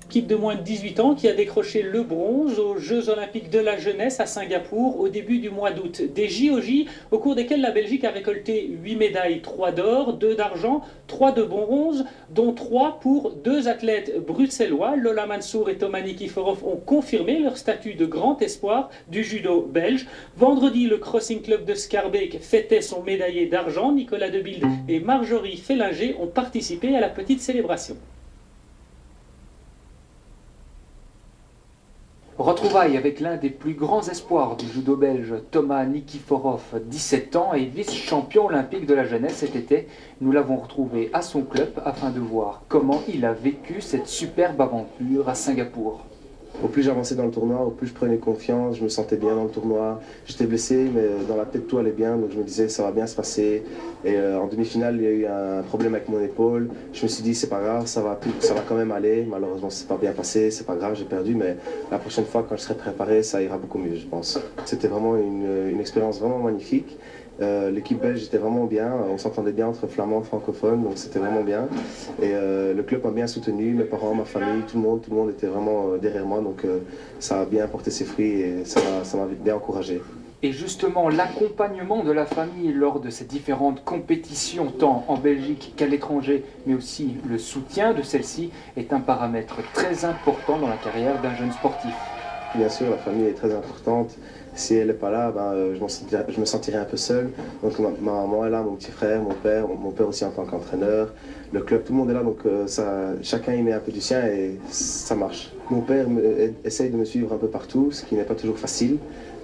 équipe de moins de 18 ans qui a décroché le bronze aux Jeux Olympiques de la jeunesse à Singapour au début du mois d'août. Des JOJ au cours desquels la Belgique a récolté 8 médailles, 3 d'or, 2 d'argent, 3 de bronze, dont 3 pour 2 athlètes bruxellois. Lola Mansour et Toma Nikiforov ont confirmé leur statut de grand espoir du judo belge. Vendredi, le Crossing Club de Schaerbeek fêtait son médaillé d'argent. Nicolas Debilde et Marjorie Félinger ont participé à la petite célébration. Retrouvailles avec l'un des plus grands espoirs du judo belge, Toma Nikiforov, 17 ans et vice-champion olympique de la jeunesse cet été. Nous l'avons retrouvé à son club afin de voir comment il a vécu cette superbe aventure à Singapour. Au plus j'avançais dans le tournoi, au plus je prenais confiance, je me sentais bien dans le tournoi. J'étais blessé, mais dans la tête tout allait bien, donc je me disais ça va bien se passer. Et en demi-finale, il y a eu un problème avec mon épaule. Je me suis dit c'est pas grave, ça va quand même aller. Malheureusement, c'est pas bien passé, c'est pas grave, j'ai perdu, mais la prochaine fois, quand je serai préparé, ça ira beaucoup mieux, je pense. C'était vraiment une expérience vraiment magnifique. L'équipe belge était vraiment bien, on s'entendait bien entre flamands et francophones, donc c'était vraiment bien. Et le club m'a bien soutenu, mes parents, ma famille, tout le monde était vraiment derrière moi, donc ça a bien porté ses fruits et ça m'a bien encouragé. Et justement, l'accompagnement de la famille lors de ces différentes compétitions, tant en Belgique qu'à l'étranger, mais aussi le soutien de celle-ci, est un paramètre très important dans la carrière d'un jeune sportif. Bien sûr, la famille est très importante. Si elle n'est pas là, je me sentirais un peu seul. Donc ma maman est là, mon petit frère, mon père aussi en tant qu'entraîneur, le club, tout le monde est là, donc chacun y met un peu du sien et ça marche. Mon père essaye de me suivre un peu partout, ce qui n'est pas toujours facile,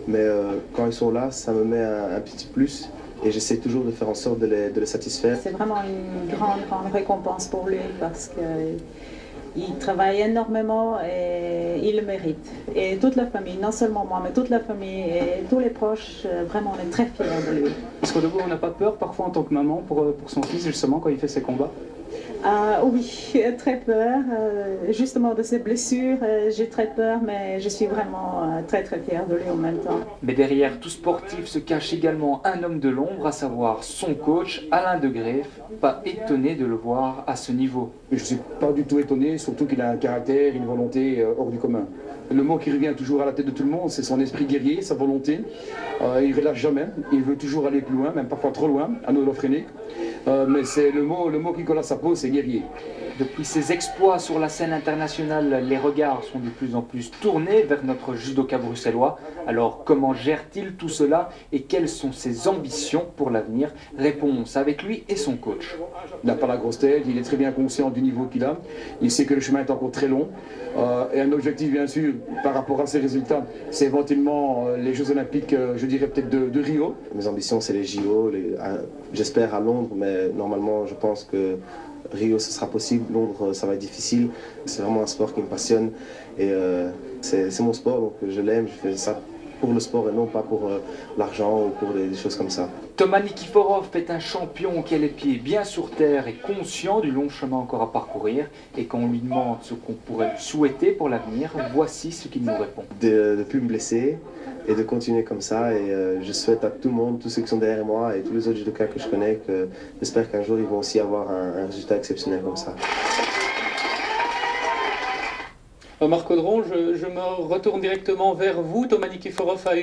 mais quand ils sont là, ça me met un petit plus. Et j'essaie toujours de faire en sorte de les satisfaire. C'est vraiment une grande récompense pour lui parce qu'il travaille énormément et il le mérite. Et toute la famille, non seulement moi, mais toute la famille et tous les proches, vraiment on est très fiers de lui. Est-ce qu'on n'a pas peur parfois en tant que maman pour son fils justement quand il fait ses combats? Oui, très peur. Justement de ses blessures, j'ai très peur, mais je suis vraiment très fière de lui en même temps. Mais derrière tout sportif se cache également un homme de l'ombre, à savoir son coach, Alain De Greef. Pas étonné de le voir à ce niveau. Je ne suis pas du tout étonné, surtout qu'il a un caractère, une volonté hors du commun. Le mot qui revient toujours à la tête de tout le monde, c'est son esprit guerrier, sa volonté. Il ne relâche jamais, il veut toujours aller plus loin, même parfois trop loin, anolophrénique. Mais c'est le mot qui colle à sa peau, c'est guerrier. Depuis ses exploits sur la scène internationale, les regards sont de plus en plus tournés vers notre judoka bruxellois. Alors comment gère-t-il tout cela et quelles sont ses ambitions pour l'avenir? Réponse avec lui et son coach. Il n'a pas la grosse tête, il est très bien conscient du niveau qu'il a. Il sait que le chemin est encore très long. Et un objectif bien sûr par rapport à ses résultats, c'est éventuellement les Jeux Olympiques, je dirais peut-être de Rio. Mes ambitions c'est les JO, j'espère à Londres, mais normalement je pense que Rio ce sera possible, Londres ça va être difficile. C'est vraiment un sport qui me passionne et c'est mon sport, donc je l'aime, je fais ça pour le sport et non pas pour l'argent ou pour des choses comme ça. Toma Nikiforov est un champion qui a les pieds bien sur terre et conscient du long chemin encore à parcourir. Et quand on lui demande ce qu'on pourrait lui souhaiter pour l'avenir, voici ce qu'il nous répond. De ne plus me blesser et de continuer comme ça. Et je souhaite à tout le monde, tous ceux qui sont derrière moi et tous les autres judokas que je connais, que j'espère qu'un jour ils vont aussi avoir un résultat exceptionnel comme ça. Marc Audron, je me retourne directement vers vous. Toma Nikiforov a eu